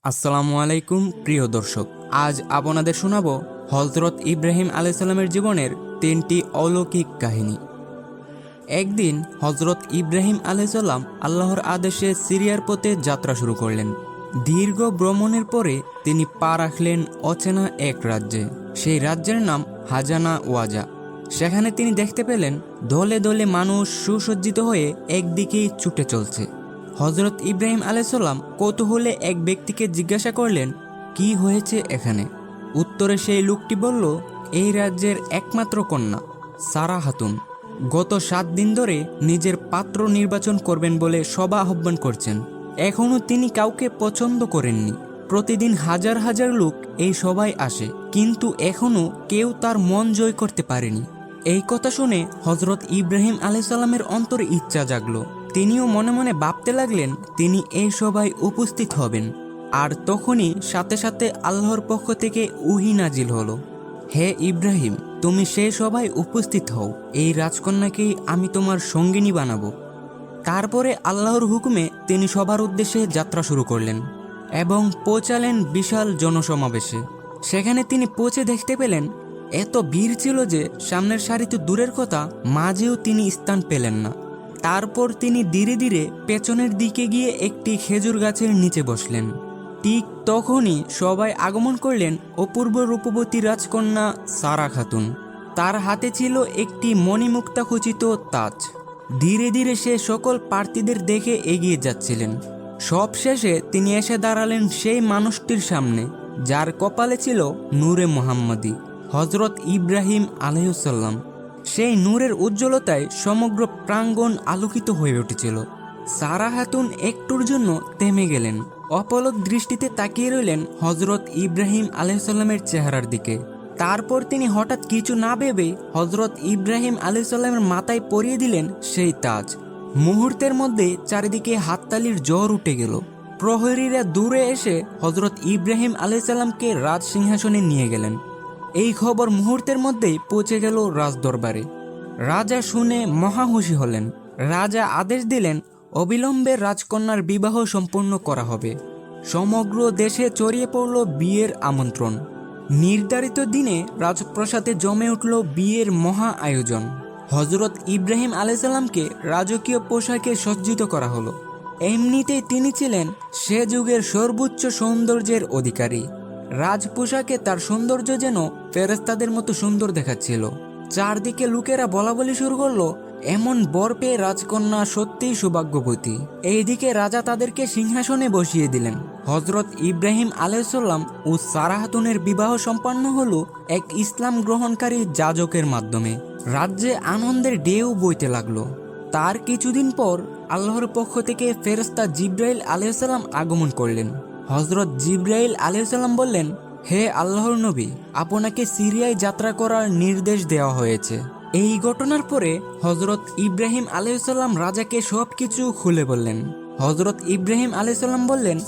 আসসালামু আলাইকুম প্রিয় দর্শক, আজ আপনাদের শোনাব হযরত ইব্রাহিম আলাইহিসসালামের জীবনের 3টি অলৌকিক কাহিনী। একদিন হযরত ইব্রাহিম আলাইহিসসালাম আল্লাহর আদেশে সিরিয়ার পথে যাত্রা শুরু করলেন। দীর্ঘ ভ্রমণের পরে তিনি পা রাখলেন অচেনা এক রাজ্যে। সেই রাজ্যের নাম হাজানা ওয়াজা। সেখানে তিনি দেখতে পেলেন দলে দলে মানুষ সুসজ্জিত হয়ে একদিকেই ছুটে চলছে। হযরত ইব্রাহিম আলাইহিসসালাম কৌতূহলে এক ব্যক্তিকে জিজ্ঞাসা করলেন, কি হয়েছে এখানে? উত্তরে সেই লোকটি বলল, এই রাজ্যের একমাত্র কন্যা সারা খাতুন গত 7 দিন ধরে নিজের পাত্র নির্বাচন করবেন বলে সভা আহ্বান করছেন। এখনও তিনি কাউকে পছন্দ করেননি। প্রতিদিন হাজার হাজার লোক এই সভায় আসে, কিন্তু এখনও কেউ তার মন জয় করতে পারেনি। এই কথা শুনে হযরত ইব্রাহিম আলাইহিসসালামের অন্তরে ইচ্ছা জাগলো। তিনিও মনে মনে ভাবতে লাগলেন তিনি এই সভায় উপস্থিত হবেন। আর তখনই সাথে সাথে আল্লাহর পক্ষ থেকে ওহী নাজিল হলো, হে ইব্রাহিম, তুমি সেই সভায় উপস্থিত হও, এই রাজকন্যাকেই আমি তোমার সঙ্গিনী বানাবো। তারপরে আল্লাহর হুকুমে তিনি সবার উদ্দেশ্যে যাত্রা শুরু করলেন এবং পৌঁছালেন বিশাল জনসমাবেশে। সেখানে তিনি পৌঁছে দেখতে পেলেন এত ভিড় ছিল যে সামনের সারিতে দূরের কথা, মাঝেও তিনি স্থান পেলেন না। তারপর তিনি ধীরে ধীরে পেছনের দিকে গিয়ে একটি খেজুর গাছের নিচে বসলেন। ঠিক তখনই সবাই আগমন করলেন অপূর্ব রূপবতী রাজকন্যা সারা খাতুন। তার হাতে ছিল একটি মণিমুক্তা খচিত তাজ। ধীরে ধীরে সে সকল প্রার্থীদের দেখে এগিয়ে যাচ্ছিলেন। সবশেষে তিনি এসে দাঁড়ালেন সেই মানুষটির সামনে, যার কপালে ছিল নূরে মুহাম্মাদি, হযরত ইব্রাহিম আলাইহিসসালাম। সেই নূরের উজ্জ্বলতায় সমগ্র প্রাঙ্গণ আলোকিত হয়ে উঠেছিল। সারা খাতুন একটুর জন্য থেমে গেলেন, অপলক দৃষ্টিতে তাকিয়ে রইলেন হযরত ইব্রাহিম আলাইহিসসালামের চেহারার দিকে। তারপর তিনি হঠাৎ কিছু না ভেবে হযরত ইব্রাহিম আলাইহিসসালামের মাথায় পরিয়ে দিলেন সেই তাজ। মুহূর্তের মধ্যে চারিদিকে হাততালির জ্বর উঠে গেল। প্রহরীরা দূরে এসে হযরত ইব্রাহিম আলাইহিসসালামকে রাজ সিংহাসনে নিয়ে গেলেন। এই খবর মুহূর্তের মধ্যেই পৌঁছে গেল রাজদরবারে। রাজা শুনে মহা খুশি হলেন। রাজা আদেশ দিলেন অবিলম্বে রাজকন্যার বিবাহ সম্পন্ন করা হবে। সমগ্র দেশে ছড়িয়ে পড়ল বিয়ের আমন্ত্রণ। নির্ধারিত দিনে রাজপ্রাসাদে জমে উঠল বিয়ের মহা আয়োজন। হযরত ইব্রাহিম আলাইহিসসালামকে রাজকীয় পোশাকে সজ্জিত করা হলো। এমনিতেই তিনি ছিলেন সে যুগের সর্বোচ্চ সৌন্দর্যের অধিকারী। রাজপোশাকে তার সৌন্দর্য যেন ফেরেশতাদের মতো সুন্দর দেখাচ্ছিল। চারদিকে লোকেরা বলাবলি শুরু করলো, এমন বর পেয়ে রাজকন্যা সত্যিই সৌভাগ্যবতী। এইদিকে রাজা তাদেরকে সিংহাসনে বসিয়ে দিলেন। হযরত ইব্রাহিম আলাইহিসসালাম ও সারা খাতুনের বিবাহ সম্পন্ন হলো এক ইসলাম গ্রহণকারী যাজকের মাধ্যমে। রাজ্যে আনন্দের ঢেউ বইতে লাগলো। তার কিছুদিন পর আল্লাহর পক্ষ থেকে ফেরেশতা জিবরাইল আলাইহিসসালাম আগমন করলেন। হযরত জিবরাইল আলাইহিসসালাম বললেন, হে আল্লাহর নবী, আপনাকে সিরিয়ায় যাত্রা করার নির্দেশ দেওয়া হয়েছে। এই ঘটনার পরে হযরত ইব্রাহিম আলাইহিসসালাম রাজাকে সবকিছু খুলে বললেন। হযরত ইব্রাহিম আলাইহিসসালাম বললেন,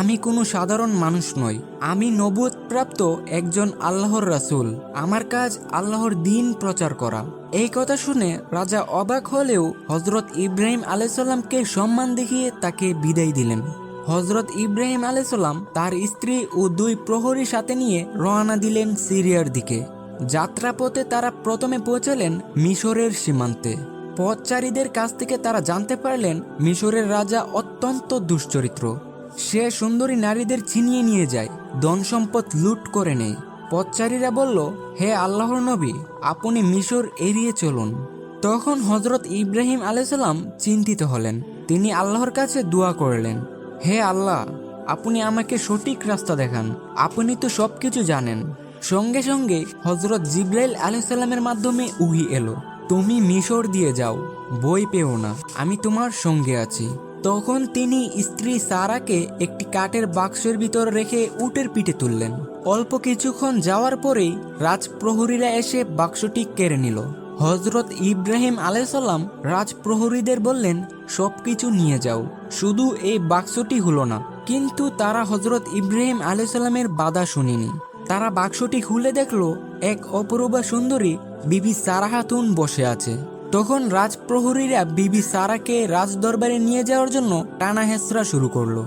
আমি কোনো সাধারণ মানুষ নই, আমি নবুয়ত প্রাপ্ত একজন আল্লাহর রাসূল। আমার কাজ আল্লাহর দ্বীন প্রচার করা। এই কথা শুনে রাজা অবাক হলেও হযরত ইব্রাহিম আলাইহিসসালামকে সম্মান দেখিয়ে তাকে বিদায় দিলেন। হযরত ইব্রাহিম আলাইহিসসালাম তার স্ত্রী ও 2 প্রহরী সাথে নিয়ে রওনা দিলেন সিরিয়ার দিকে। যাত্রাপথে তারা প্রথমে পৌঁছালেন মিশরের সীমান্তে। পথচারীদের কাছ থেকে তারা জানতে পারলেন মিশরের রাজা অত্যন্ত দুশ্চরিত্র। সে সুন্দরী নারীদের ছিনিয়ে নিয়ে যায়, ধন সম্পদ লুট করে নেয়। পথচারীরা বলল, হে আল্লাহর নবী, আপনি মিশর এড়িয়ে চলুন। তখন হযরত ইব্রাহিম আলাইহিসসালাম চিন্তিত হলেন। তিনি আল্লাহর কাছে দোয়া করলেন, হে আল্লাহ, আপনি আমাকে সঠিক রাস্তা দেখান, আপনি তো সবকিছু জানেন। সঙ্গে সঙ্গে হযরত জিবরাইল আলাইহিসসালামের মাধ্যমে ওহী এলো, তুমি মিশর দিয়ে যাও, ভয় পেও না, আমি তোমার সঙ্গে আছি। তখন তিনি স্ত্রী সারাকে একটি কাঠের বাক্সের ভিতর রেখে উটের পিঠে তুললেন। অল্প কিছুক্ষণ যাওয়ার পরেই রাজপ্রহরীরা এসে বাক্সটি কেড়ে নিল। হযরত ইব্রাহিম আলাইহিসসালাম রাজপ্রহরীদের বললেন, সবকিছু নিয়ে যাও, শুধু এই বাক্সটি হলো না। কিন্তু তারা হযরত ইব্রাহিম আলাইহিসসালামের বাধা শুনেনি। তারা বাক্সটি খুলে দেখল এক অপরূপা সুন্দরী বিবি সারা খাতুন বসে আছে। তখন রাজপ্রহরীরা বিবি সারাকে রাজদরবারে নিয়ে যাওয়ার জন্য টানা হেঁচড়া শুরু করলো।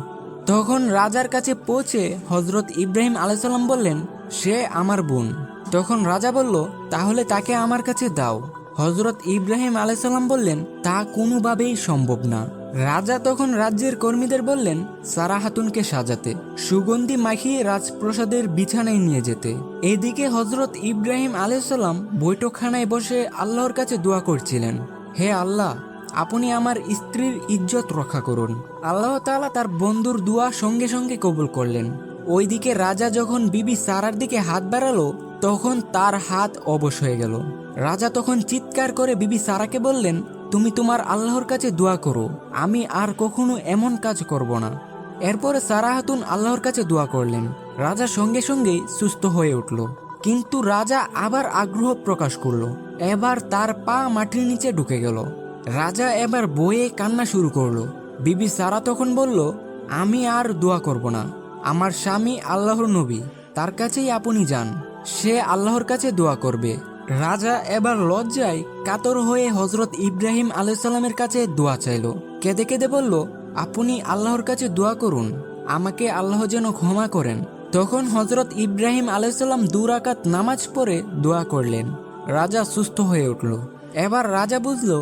তখন রাজার কাছে পৌঁছে হজরত ইব্রাহিম আলাইসাল্লাম বললেন, সে আমার বোন। তখন রাজা বলল, তাহলে তাকে আমার কাছে দাও। হজরত ইব্রাহিম আলাইসাল্লাম বললেন, তা কোনোভাবেই সম্ভব না। রাজা তখন রাজ্যের কর্মীদের বললেন, সারা হাতুনকে সাজাতে, সুগন্ধি মাখিয়ে রাজপ্রাসাদের বিছানায় নিয়ে যেতে। এদিকে হজরত ইব্রাহিম আলাইসাল্লাম বৈঠকখানায় বসে আল্লাহর কাছে দোয়া করছিলেন, হে আল্লাহ, আপনি আমার স্ত্রীর ইজ্জত রক্ষা করুন। আল্লাহ তাআলা তার বন্ধুর দোয়া সঙ্গে সঙ্গে কবুল করলেন। ওইদিকে রাজা যখন বিবি সারার দিকে হাত বাড়ালো, তখন তার হাত অবশ হয়ে গেল। রাজা তখন চিৎকার করে বিবি সারাকে বললেন, তুমি তোমার আল্লাহর কাছে দোয়া করো, আমি আর কখনো এমন কাজ করব না। এরপরে সারা হাতুন আল্লাহর কাছে দোয়া করলেন। রাজা সঙ্গে সঙ্গেই সুস্থ হয়ে উঠল। কিন্তু রাজা আবার আগ্রহ প্রকাশ করলো। এবার তার পা মাটির নিচে ঢুকে গেল। রাজা এবার বয়ে কান্না শুরু করলো। বিবি সারা তখন বলল, আমি আর দোয়া করব না। আমার স্বামী আল্লাহর নবী, তার কাছেই আপনি যান, সে আল্লাহর কাছে দোয়া করবে। রাজা এবার লজ্জায় কাতর হয়ে হজরত ইব্রাহিম আলাইসাল্লামের কাছে দোয়া চাইল। কেঁদে কেঁদে বলল, আপনি আল্লাহর কাছে দোয়া করুন, আমাকে আল্লাহ যেন ক্ষমা করেন। তখন হজরত ইব্রাহিম আলাইসাল্লাম 2 রাকাত নামাজ পড়ে দোয়া করলেন। রাজা সুস্থ হয়ে উঠল। এবার রাজা বুঝল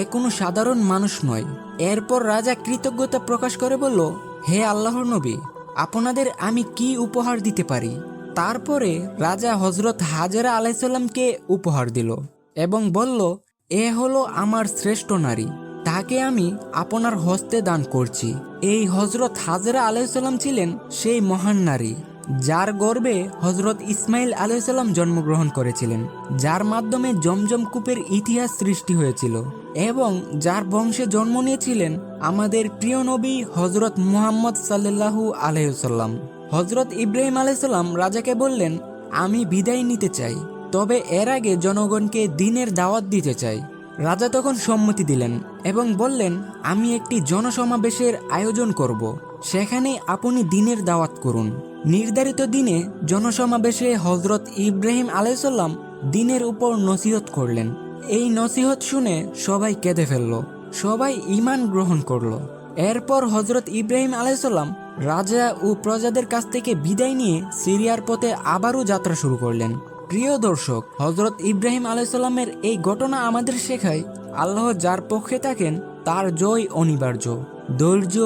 এ কোনো সাধারণ মানুষ নয়। এরপর রাজা কৃতজ্ঞতা প্রকাশ করে বলল, হে আল্লাহর নবী, আপনাদের আমি কি উপহার দিতে পারি? তারপরে রাজা হজরত হাজেরা আলাইসাল্লামকে উপহার দিল এবং বলল, এ হলো আমার শ্রেষ্ঠ নারী, তাকে আমি আপনার হস্তে দান করছি। এই হজরত হাজেরা আলাইসাল্লাম ছিলেন সেই মহান নারী যার গর্ভে হজরত ইসমাইল আলাইসাল্লাম জন্মগ্রহণ করেছিলেন, যার মাধ্যমে জমজম কূপের ইতিহাস সৃষ্টি হয়েছিল এবং যার বংশে জন্ম নিয়েছিলেন আমাদের প্রিয় নবী হজরত মুহাম্মদ সাল্লাল্লাহু আলাইহি ওয়াসাল্লাম। হজরত ইব্রাহিম আলাইসাল্লাম রাজাকে বললেন, আমি বিদায় নিতে চাই, তবে এর আগে জনগণকে দ্বীনের দাওয়াত দিতে চাই। রাজা তখন সম্মতি দিলেন এবং বললেন, আমি একটি জনসমাবেশের আয়োজন করব, সেখানে আপনি দ্বীনের দাওয়াত করুন। নির্ধারিত দিনে জনসমাবেশে হজরত ইব্রাহিম আলাইসাল্লাম দ্বীনের উপর নসিহত করলেন। এই নসিহত শুনে সবাই কেঁদে ফেলল, সবাই ঈমান গ্রহণ করল। এরপর হজরত ইব্রাহিম আলাইসাল্লাম রাজা ও প্রজাদের কাছ থেকে বিদায় নিয়ে সিরিয়ার পথে আবারও যাত্রা শুরু করলেন। প্রিয় দর্শক, হজরত ইব্রাহিম আলাইসাল্লামের এই ঘটনা আমাদের শেখায়, আল্লাহ যার পক্ষে থাকেন তার জয় অনিবার্য। ধৈর্য,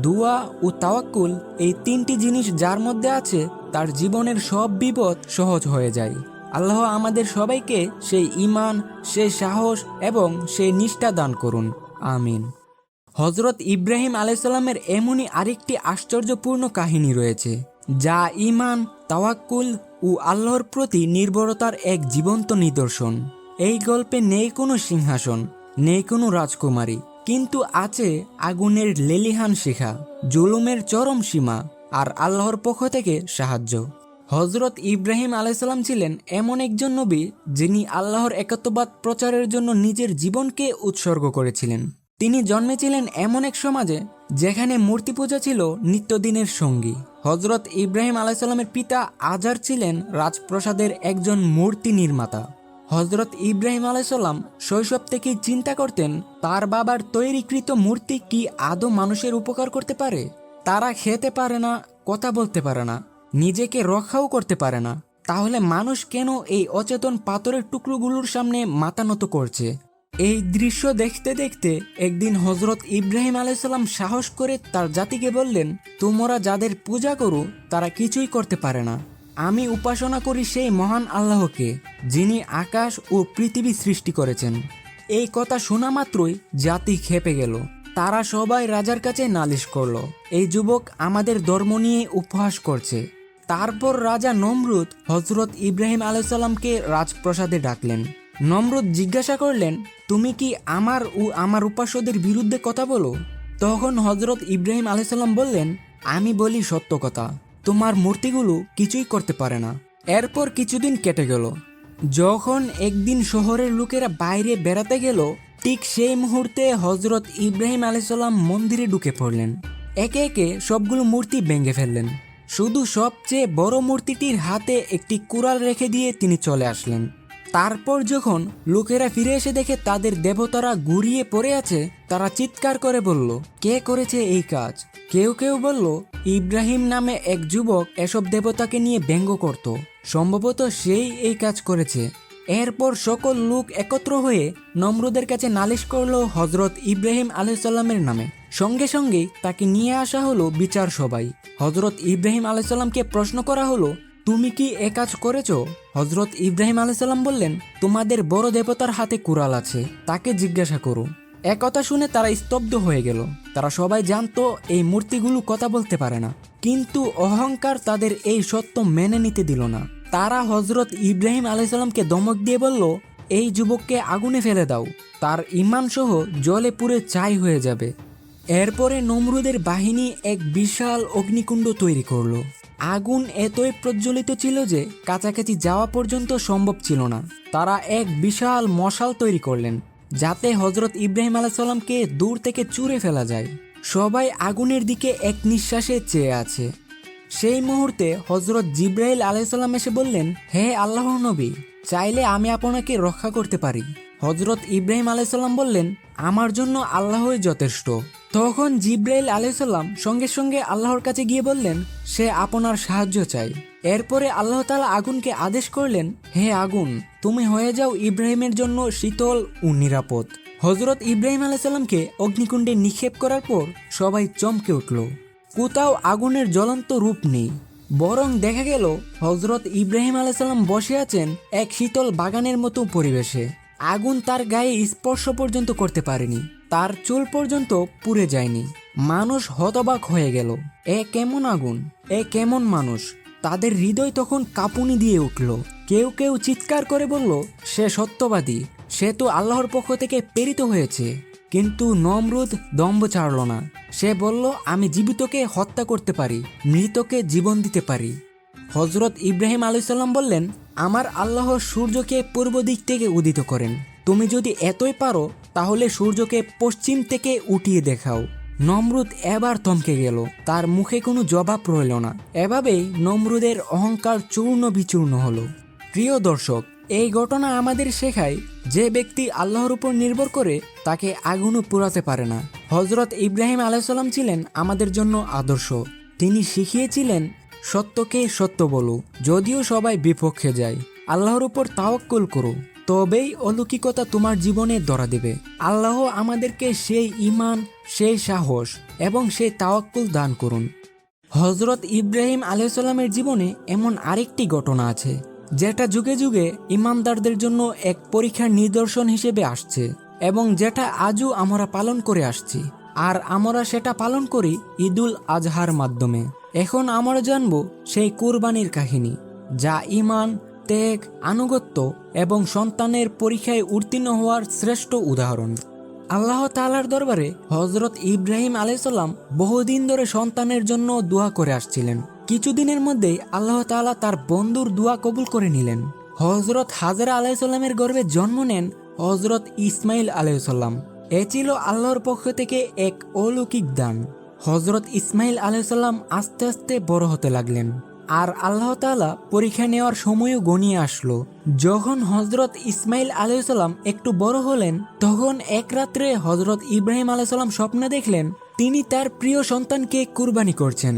দোয়া ও তাওয়াক্কুল, এই 3টি জিনিস যার মধ্যে আছে, তার জীবনের সব বিপদ সহজ হয়ে যায়। আল্লাহ আমাদের সবাইকে সেই ঈমান, সেই সাহস এবং সেই নিষ্ঠা দান করুন, আমিন। হজরত ইব্রাহিম আলাইসাল্লামের এমনই আরেকটি আশ্চর্যপূর্ণ কাহিনী রয়েছে, যা ঈমান, তাওয়াক্কুল ও আল্লাহর প্রতি নির্ভরতার এক জীবন্ত নিদর্শন। এই গল্পে নেই কোনো সিংহাসন, নেই কোনো রাজকুমারী, কিন্তু আছে আগুনের লেলিহান শিখা, জুলুমের চরম সীমা আর আল্লাহর পক্ষ থেকে সাহায্য। হজরত ইব্রাহিম আলাইসাল্লাম ছিলেন এমন একজন নবী যিনি আল্লাহর একত্ববাদ প্রচারের জন্য নিজের জীবনকে উৎসর্গ করেছিলেন। তিনি জন্মেছিলেন এমন এক সমাজে যেখানে মূর্তি পূজা ছিল নিত্যদিনের সঙ্গী। হজরত ইব্রাহিম আলাইসাল্লামের পিতা আজার ছিলেন রাজপ্রাসাদের একজন মূর্তি নির্মাতা। হজরত ইব্রাহিম আলাইসাল্লাম শৈশব থেকেই চিন্তা করতেন, তার বাবার তৈরিকৃত মূর্তি কি আদৌ মানুষের উপকার করতে পারে? তারা খেতে পারে না, কথা বলতে পারে না, নিজেকে রক্ষাও করতে পারে না, তাহলে মানুষ কেন এই অচেতন পাথরের টুকরোগুলোর সামনে মাথা নত করছে? এই দৃশ্য দেখতে দেখতে একদিন হজরত ইব্রাহিম আলাইসাল্লাম সাহস করে তার জাতিকে বললেন, তোমরা যাদের পূজা করো তারা কিছুই করতে পারে না। আমি উপাসনা করি সেই মহান আল্লাহকে, যিনি আকাশ ও পৃথিবী সৃষ্টি করেছেন। এই কথা শোনা মাত্রই জাতি খেপে গেল। তারা সবাই রাজার কাছে নালিশ করল, এই যুবক আমাদের ধর্ম নিয়ে উপহাস করছে। তারপর রাজা নমরুদ হজরত ইব্রাহিম আলাইসাল্লামকে রাজপ্রাসাদে ডাকলেন। নমরুদ জিজ্ঞাসা করলেন, তুমি কি আমার ও আমার উপাস্যদের বিরুদ্ধে কথা বলো? তখন হজরত ইব্রাহিম আলাইসাল্লাম বললেন, আমি বলি সত্য কথা, তোমার মূর্তিগুলো কিছুই করতে পারে না। এরপর কিছুদিন কেটে গেল। যখন একদিন শহরের লোকেরা বাইরে বেড়াতে গেল, ঠিক সেই মুহূর্তে হজরত ইব্রাহিম আলাইসাল্লাম মন্দিরে ঢুকে পড়লেন। একে একে সবগুলো মূর্তি ভেঙে ফেললেন। শুধু সবচেয়ে বড় মূর্তিটির হাতে একটি কুড়াল রেখে দিয়ে তিনি চলে আসলেন। তারপর যখন লোকেরা ফিরে এসে দেখে তাদের দেবতারা গুড়িয়ে পড়ে আছে, তারা চিৎকার করে বলল, কে করেছে এই কাজ? কেউ কেউ বলল, ইব্রাহিম নামে এক যুবক এসব দেবতাকে নিয়ে ব্যঙ্গ করত, সম্ভবত সেই এই কাজ করেছে। এরপর সকল লোক একত্র হয়ে নমরুদের কাছে নালিশ করল হজরত ইব্রাহিম আলাইসাল্লামের নামে। সঙ্গে সঙ্গেই তাকে নিয়ে আসা হলো বিচার সভায়। হজরত ইব্রাহিম আলাইসাল্লামকে প্রশ্ন করা হলো, তুমি কি এ কাজ করেছো? হজরত ইব্রাহিম আলাইসাল্লাম বললেন, তোমাদের বড় দেবতার হাতে কুড়াল আছে, তাকে জিজ্ঞাসা করো। একথা শুনে তারা স্তব্ধ হয়ে গেল। তারা সবাই জানতো এই মূর্তিগুলো কথা বলতে পারে না, কিন্তু অহংকার তাদের এই সত্য মেনে নিতে দিল না। তারা হজরত ইব্রাহিম আলাইসাল্লামকে ধমক দিয়ে বলল, এই যুবককে আগুনে ফেলে দাও, তার ঈমান সহ জলে পুড়ে ছাই হয়ে যাবে। এরপরে নমরুদের বাহিনী এক বিশাল অগ্নিকুণ্ড তৈরি করলো। আগুন এতই প্রজ্বলিত ছিল যে কাছাকাছি যাওয়া পর্যন্ত সম্ভব ছিল না। তারা এক বিশাল মশাল তৈরি করলেন, যাতে হজরত ইব্রাহিম আলাইসাল্লামকে দূর থেকে ছুঁড়ে ফেলা যায়। সবাই আগুনের দিকে এক নিঃশ্বাসে চেয়ে আছে। সেই মুহূর্তে হজরত জিব্রাইল আলাইসাল্লাম এসে বললেন, হে আল্লাহর নবী, চাইলে আমি আপনাকে রক্ষা করতে পারি। হজরত ইব্রাহিম আলাইসাল্লাম বললেন, আমার জন্য আল্লাহই যথেষ্ট। তখন জিব্রাইল আলাইসাল্লাম সঙ্গে সঙ্গে আল্লাহর কাছে গিয়ে বললেন, সে আপনার সাহায্য চাই। এরপরে আল্লাহ তাআলা আগুনকে আদেশ করলেন, হে আগুন, তুমি হয়ে যাও ইব্রাহিমের জন্য শীতল ও নিরাপদ। হজরত ইব্রাহিম আলাইসাল্লামকে অগ্নিকুণ্ডে নিক্ষেপ করার পর সবাই চমকে উঠল। কোথাও আগুনের জ্বলন্ত রূপ নেই, বরং দেখা গেল হজরত ইব্রাহিম আলাইসাল্লাম বসে আছেন এক শীতল বাগানের মতো পরিবেশে। আগুন তার গায়ে স্পর্শ পর্যন্ত করতে পারেনি, তার চুল পর্যন্ত পুড়ে যায়নি। মানুষ হতবাক হয়ে গেল, এ কেমন আগুন, এ কেমন মানুষ? তাদের হৃদয় তখন কাঁপুনি দিয়ে উঠল। কেউ কেউ চিৎকার করে বলল, সে সত্যবাদী, সে তো আল্লাহর পক্ষ থেকে প্রেরিত হয়েছে। কিন্তু নমরুদ দম্ভ ছাড়ল না। সে বলল, আমি জীবিতকে হত্যা করতে পারি, মৃতকে জীবন দিতে পারি। হজরত ইব্রাহিম আলাইসাল্লাম বললেন, আমার আল্লাহ সূর্যকে পূর্ব দিক থেকে উদিত করেন, তুমি যদি এতই পারো তাহলে সূর্যকে পশ্চিম থেকে উঠিয়ে দেখাও। নমরুদ এবার থমকে গেল, তার মুখে কোনো জবাব রইল না। এভাবেই নমরুদের অহংকার চূর্ণ বিচূর্ণ হলো। প্রিয় দর্শক, এই ঘটনা আমাদের শেখায়, যে ব্যক্তি আল্লাহর উপর নির্ভর করে তাকে আগুনও পোড়াতে পারে না। হজরত ইব্রাহিম আলাইসাল্লাম ছিলেন আমাদের জন্য আদর্শ। তিনি শিখিয়েছিলেন, সত্যকে সত্য বলো, যদিও সবাই বিপক্ষে যায়। আল্লাহর উপর তাওয়াক্কুল করো, তবেই অলৌকিকতা তোমার জীবনে ধরা দেবে। আল্লাহ আমাদেরকে সেই ঈমান, সেই সাহস এবং সেই তাওয়াক্কুল দান করুন। হজরত ইব্রাহিম আলাইসাল্লামের জীবনে এমন আরেকটি ঘটনা আছে, যেটা যুগে যুগে ইমানদারদের জন্য এক পরীক্ষার নিদর্শন হিসেবে আসছে এবং যেটা আজও আমরা পালন করে আসছি। আর আমরা সেটা পালন করি ঈদুল আজহার মাধ্যমে। এখন আমরা জানব সেই কুরবানির কাহিনী, যা ঈমান, ত্যাগ, আনুগত্য এবং সন্তানের পরীক্ষায় উত্তীর্ণ হওয়ার শ্রেষ্ঠ উদাহরণ। আল্লাহ তাআলার দরবারে হজরত ইব্রাহিম আলাইসাল্লাম বহুদিন ধরে সন্তানের জন্য দোয়া করে আসছিলেন। কিছুদিনের মধ্যেই আল্লাহ তাআলা তার বন্ধুর দোয়া কবুল করে নিলেন। হজরত হাজরা আলাইসাল্লামের গর্ভে জন্ম নেন হজরত ইসমাইল আলাইসাল্লাম। এ ছিল আল্লাহর পক্ষ থেকে এক অলৌকিক দান। হজরত ইসমাইল আলাইসাল্লাম আস্তে আস্তে বড় হতে লাগলেন, আর আল্লাহ তাআলা পরীক্ষা নেওয়ার সময়ও গনিয়ে আসলো। যখন হজরত ইসমাইল আলাইসাল্লাম একটু বড় হলেন, তখন এক রাত্রে হজরত ইব্রাহিম আলাইসাল্লাম স্বপ্নে দেখলেন তিনি তার প্রিয় সন্তানকে কুরবানি করছেন।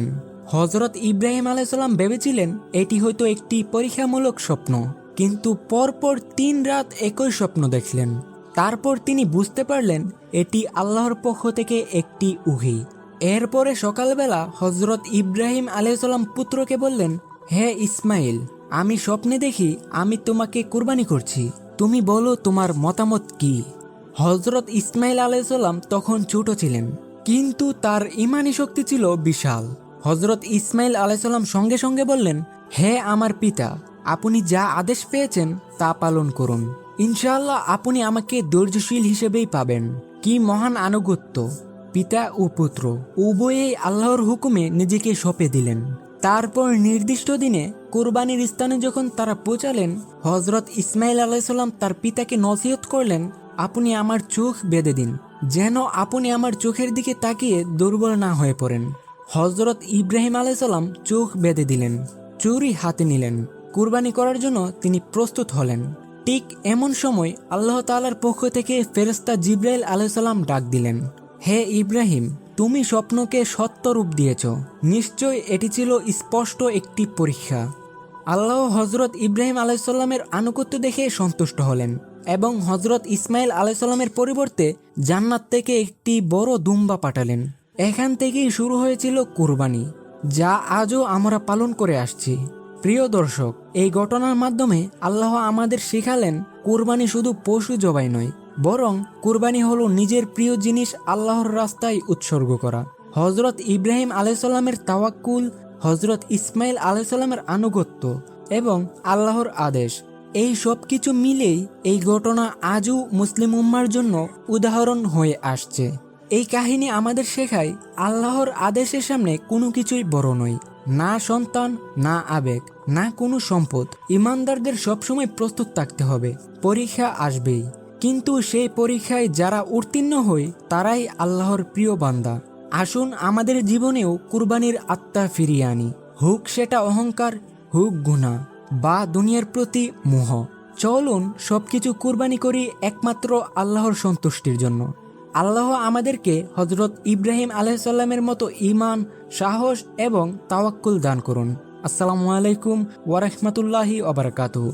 হজরত ইব্রাহিম আলাইসাল্লাম ভেবেছিলেন এটি হয়তো একটি পরীক্ষামূলক স্বপ্ন, কিন্তু পরপর 3 রাত একই স্বপ্ন দেখলেন। তারপর তিনি বুঝতে পারলেন এটি আল্লাহর পক্ষ থেকে একটি ওহী। এরপরে সকালবেলা হজরত ইব্রাহিম আলাইসাল্লাম পুত্রকে বললেন, হে ইসমাইল, আমি স্বপ্নে দেখি আমি তোমাকে কুরবানি করছি, তুমি বলো তোমার মতামত কি? হজরত ইসমাইল আলাইসাল্লাম তখন ছোট ছিলেন, কিন্তু তার ঈমানি শক্তি ছিল বিশাল। হজরত ইসমাইল আলাইসাল্লাম সঙ্গে সঙ্গে বললেন, হে আমার পিতা, আপনি যা আদেশ পেয়েছেন তা পালন করুন। ইনশাআল্লাহ আপনি আমাকে ধৈর্যশীল হিসেবেই পাবেন। কি মহান আনুগত্য! পিতা ও পুত্র উভয়েই আল্লাহর হুকুমে নিজেকে সঁপে দিলেন। তারপর নির্দিষ্ট দিনে কোরবানির স্থানে যখন তারা পৌঁছালেন, হজরত ইসমাইল আলাইসাল্লাম তার পিতাকে নসিহত করলেন, আপনি আমার চোখ বেঁধে দিন, যেন আপনি আমার চোখের দিকে তাকিয়ে দুর্বল না হয়ে পড়েন। হজরত ইব্রাহিম আলাইসাল্লাম চোখ বেঁধে দিলেন, ছুরি হাতে নিলেন। কুরবানি করার জন্য তিনি প্রস্তুত হলেন। ঠিক এমন সময় আল্লাহ তাআলার পক্ষ থেকে ফেরেশতা জিবরাইল আলাইহিস সালাম ডাক দিলেন, হে ইব্রাহিম, তুমি স্বপ্নকে সত্য রূপ দিয়েছ। নিশ্চয় এটি ছিল স্পষ্ট একটি পরীক্ষা। আল্লাহ হজরত ইব্রাহিম আলাইহিস সালামের আনুগত্য দেখে সন্তুষ্ট হলেন এবং হজরত ইসমাইল আলাইহিস সালামের পরিবর্তে জান্নাত থেকে একটি বড় দুম্বা পাঠালেন। এখান থেকেই শুরু হয়েছিল কুরবানি, যা আজও আমরা পালন করে আসছি। প্রিয় দর্শক, এই ঘটনার মাধ্যমে আল্লাহ আমাদের শেখালেন কুরবানি শুধু পশু জবাই নয়, বরং কুরবানি হলো নিজের প্রিয় জিনিস আল্লাহর রাস্তায় উৎসর্গ করা। হজরত ইব্রাহিম আলাইহিস সালামের তাওয়াক্কুল, হজরত ইসমাইল আলাইহিস সালামের আনুগত্য এবং আল্লাহর আদেশ, এই সব কিছু মিলেই এই ঘটনা আজও মুসলিম উম্মার জন্য উদাহরণ হয়ে আসছে। এই কাহিনী আমাদের শেখায় আল্লাহর আদেশের সামনে কোনো কিছুই বড় নয়, না সন্তান, না আবেগ, না কোনো সম্পদ। ইমানদারদের সবসময় প্রস্তুত থাকতে হবে, পরীক্ষা আসবেই, কিন্তু সেই পরীক্ষায় যারা উত্তীর্ণ হয় তারাই আল্লাহর প্রিয় বান্দা। আসুন আমাদের জীবনেও কুরবানির আত্মা ফিরিয়ে আনি, হোক সেটা অহংকার, হোক গুনাহ বা দুনিয়ার প্রতি মোহ। চলুন সবকিছু কুরবানি করি একমাত্র আল্লাহর সন্তুষ্টির জন্য। আল্লাহ আমাদেরকে হজরত ইব্রাহিম আলাইহিস সালামের মতো ঈমান, সাহস এবং তাওয়াক্কুল দান করুন। আসসালামু আলাইকুম ওয়া রাহমাতুল্লাহি ওয়া বারাকাতুহু।